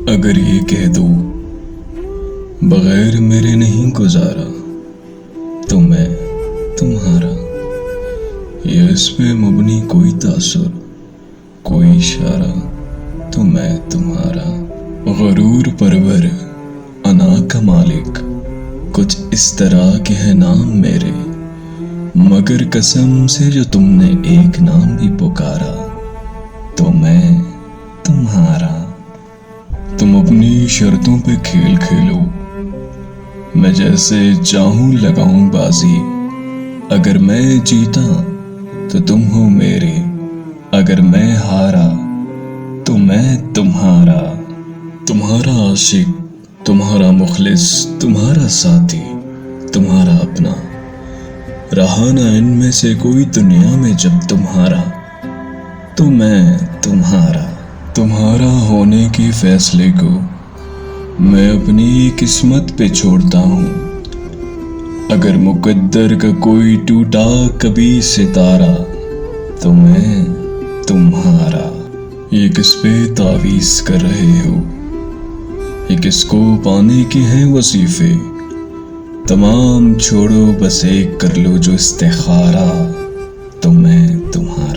اگر یہ کہہ دو بغیر میرے نہیں گزارا تو میں تمہارا، یہ اس پہ مبنی کوئی تاثر، کوئی اشارہ تو میں تمہارا، غرور پرور انا کا مالک، کچھ اس طرح کے ہیں نام میرے، مگر قسم سے جو تم نے ایک نام بھی پکارا تو میں تمہارا۔ تم اپنی شرطوں پہ کھیل کھیلو، میں جیسے چاہوں لگاؤں بازی، اگر میں جیتا تو تم ہو میرے، اگر میں ہارا تو میں تمہارا، تمہارا عاشق، تمہارا مخلص، تمہارا ساتھی، تمہارا اپنا، رہا نہ ان میں سے کوئی دنیا میں جب تمہارا تو میں تمہارا۔ تمہارا ہونے کے فیصلے کو میں اپنی قسمت پہ چھوڑتا ہوں، اگر مقدر کا کوئی ٹوٹا کبھی ستارہ تو میں تمہارا۔ یہ کس پہ تعویذ کر رہے ہو، یہ کس کو پانے کے ہیں وظیفے، تمام چھوڑو بس ایک کر لو جو استخارہ تو میں تمہارا۔